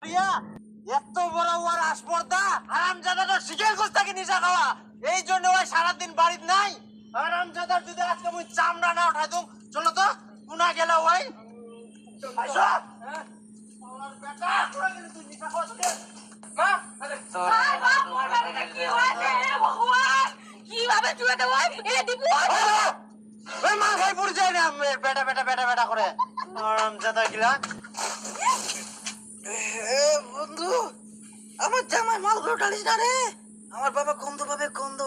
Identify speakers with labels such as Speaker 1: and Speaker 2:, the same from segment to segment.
Speaker 1: প্রিয়া এত বড় ওর আসপর্দা হারামজাদাটা শিখের গোছ থেকে নিশা খাওয়া এই জন্য ওই সারাদিন বাড়িতে নাই। হারামজাদার যদি আজকে মুই চামড়া না উঠাই দুম চলো তো কুনা গেল ওই আইসো আমার বেটা কুনা গেল তুই নিশা খাওয়া মা
Speaker 2: কিভাবে চুয়াতে ভাই এ দিবু
Speaker 1: ওই মা ভাই পড়ে যায় না বেটা বেটা বেটা বেটা করে হারামজাদা গিলা।
Speaker 3: বন্ধু আমার জামাই মালগুলো ঢালিস না রে, আমার বাবা গন্ধ পাবে গন্ধ,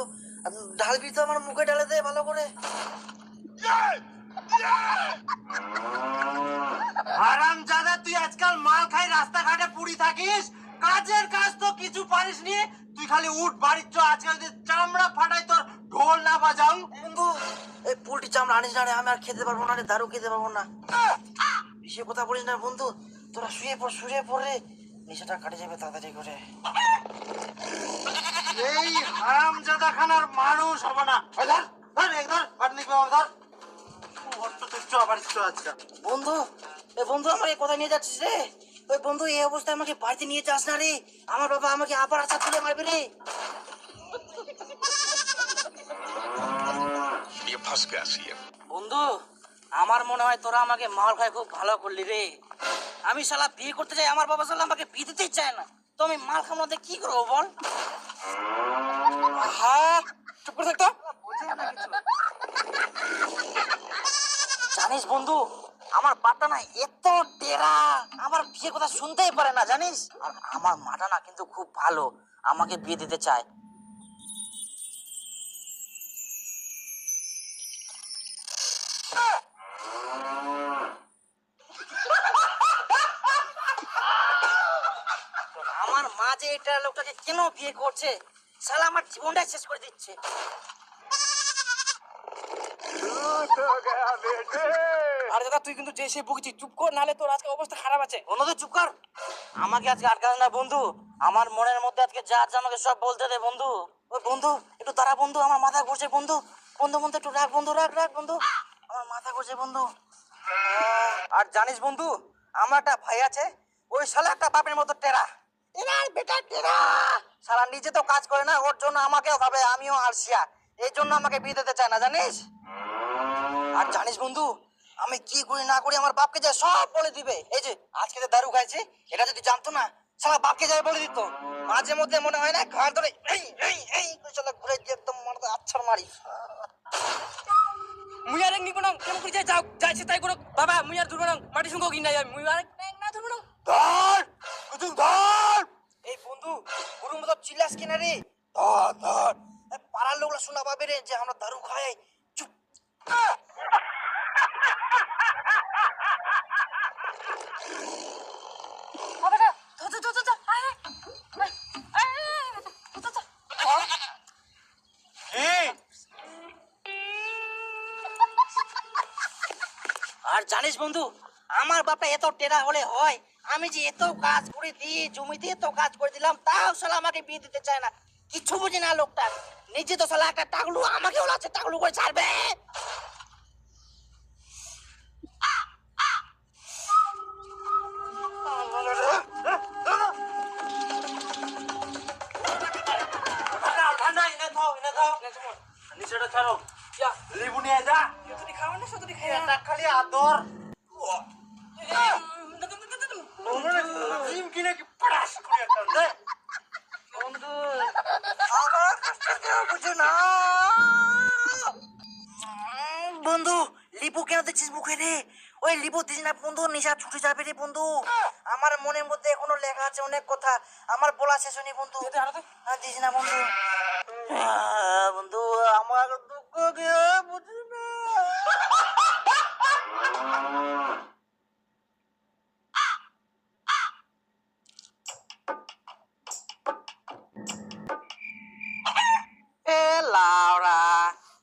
Speaker 3: ঢালবি তো আমার মুখে ঢালে দে ভালো করে।
Speaker 1: হারামজাদা তুই আজকাল মাল খাই রাস্তাঘাটে পুড়ি থাকিস, কাজের কাজ তো কিছু পারিস নি, তুই খালি উঠ বাড়ির চ আজকাল যে চামড়া ফাটাই তোর ঢোল না বাজাও।
Speaker 3: বন্ধু এই পোল্ট্রি চামড়া আনিস না রে, আমি আর খেতে পারবো না রে, দারু খেতে পারবো না। সে কথা বলিস না বন্ধু, তোরা শুয়ে পড় রে, নেশাটা কাটে যাবে তাড়াতাড়ি করে।
Speaker 1: এই হারামজাদা খানার মানুষ হবে না। ধর ধর একদর পাটনি বাবা ধর অত তুই চ বাড়ি চ আজকাল।
Speaker 3: বন্ধু বন্ধু আমাকে কোথায় নিয়ে যাচ্ছিস রে? ওই বন্ধু এই অবস্থায় আমাকে বাড়িতে নিয়ে যাস না রে, আমার বাবা আমাকে আবার আচার তুলে মারবে রে। বন্ধু আমার মনে হয় তোরা আমাকে মাল খাই খুব ভালো করলি রে। আমি শালা বিয়ে করতে চাই, আমার বাবা শালা আমাকে বিয়ে দিতেই চায় না, তো আমি মাল খাওয়াতে কি করবো বল? হ্যাঁ চুপ করে থাকতো। জানিস বন্ধু আমার বাপটা না এত টেরা, আমার বিয়ে কথা শুনতেই পারে না জানিস। আর আমার মাটা না কিন্তু খুব ভালো, আমাকে বিয়ে দিতে চায়। আমার মা যে এটা লোকটাকে কেন বিয়ে করছে, শালা আমার জীবনটাই শেষ করে দিচ্ছে।
Speaker 4: আরে দাদা তুই কিন্তু যে সে বকছিস, চুপ কর নাহলে তোর আজকে অবস্থা খারাপ আছে।
Speaker 3: বন্ধু চুপ কর, আমাকে আজকে আটকাস না বন্ধু, আমার মনের মধ্যে আজকে যা আছে আমাকে সব বলতে দে বন্ধু। ওই বন্ধু একটু দাঁড়া বন্ধু, আমার মাথা ঘুরছে বন্ধু, বন্ধু বন্ধু একটু রাখ বন্ধু, রাখ রাখ বন্ধু, আমার মাথা ঘুরছে বন্ধু। আর জানিস বন্ধু আমার একটা ভাই আছে, ওই শালা একটা বাপের মতো টেরা, টেরার বেটা টেরা, শালা নিজে তো কাজ করে না, ওর জন্য আমাকেও ভাবে আমিও আলসিয়া, এই জন্য আমাকে বিয়ে দিতে চায় না জানিস। আর জানিস বন্ধু আমি কি করি না করি আমার বাপকে যায় সব বলে দিবে। এই যে আজকে যে দারু খাইছে এটা যদি জানতো না শালা বাপকে যায় বলে দিত। মাঝে মধ্যে মনে হয় না ঘর ধরে এই এই এই শালা ঘুরে দিয়ে একদম মারতে আচ্ছার মারি।
Speaker 4: মুই আর নিব না কেমন করে যাই, যাও যাইছে তাই করো বাবা, মুই আর ধরবো না, মাটি সঙ্গ কিনা যাই, মুই আর না ধরবো না।
Speaker 1: ধর কুতুম ধর।
Speaker 3: এই বন্ধু গুরুর মতো চিল্লাস কিনা রে, ধর ধর, পাড়ার লোকরা শোনা পাবে রে যে আমরা দারু খাই। চুপ।
Speaker 2: বাবাটা ধর ধর ধর ধর আরে
Speaker 3: আর জানিস বন্ধু আমার বাপটা এত টেরা হলে হয়, আমি যে এত কাজ করে দিই জমিতে এত কাজ করে দিলাম তাও শালা আমাকে বিয়ে দিতে চায় না, কিচ্ছু বুঝি না লোকটা, নিজে তো শালা একটা টাকলু আমাকে ওলাচ্ছে টাকলু করে ছাড়বে।
Speaker 1: ঠান্ডা এনে থাও এনে থাও নিচেটা ছাড়ো লেবু নিয়ে যা,
Speaker 4: তুই খাওয়া না শুধু খাই
Speaker 1: এটা খালি আদর জিম কিনে কি পড়াশ করে একটা দে।
Speaker 3: বন্ধু আমার কষ্ট কেউ বুঝে না। বন্ধু লিপু কেন দিচ্ছিস মুখে রে? ওই লিপু দিস না বন্ধু, নেশা ছুটে যাবে রে বন্ধু, আমার মনের মধ্যে এখনো লেখা আছে অনেক কথা, আমার বলা শেষ হয়নি বন্ধু, দিস না বন্ধু। বন্ধু আমার দুঃখ কেউ বুঝে না। এ লাউড়া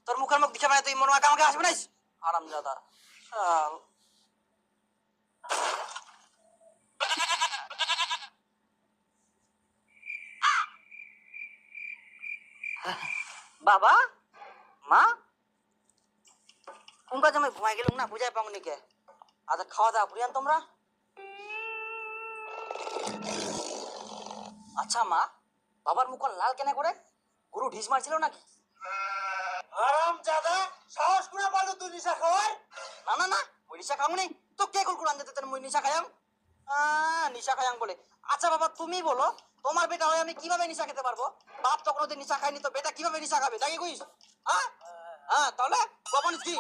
Speaker 3: তোর মুখের মুখ দিখে মানে তুই মনে আমাকে আসবে না আরামজাদা শাল। বাবা মা কোন কাজ আমি ঘুমাই গেলাম না বুঝাই পাওনি কে, আচ্ছা খাওয়া দাওয়া করিয়ান তোমরা। আচ্ছা মা, বাবার মুখ আর লাল কেন করে? গরু ঢিস মারছিল নাকি?
Speaker 1: হারামজাদা, সাহস করে বলো তুই নিশা খাওয়ার?
Speaker 3: না না না, ওই নিশা খাওনি তো। কে কুলকুল আনতে দিতেন মই নিশা খায়াম? নিশা খায়াম বলে। আচ্ছা বাবা তুমি বলো, তোমার বেটা হয়ে আমি কিভাবে নিশা খেতে পারবো? বাপ তো কোনোদিন নিশা খায়নি, তো বেটা কিভাবে নিশা খাবে? তাই কইস? হ্যাঁ হ্যাঁ, তাহলে কখন কি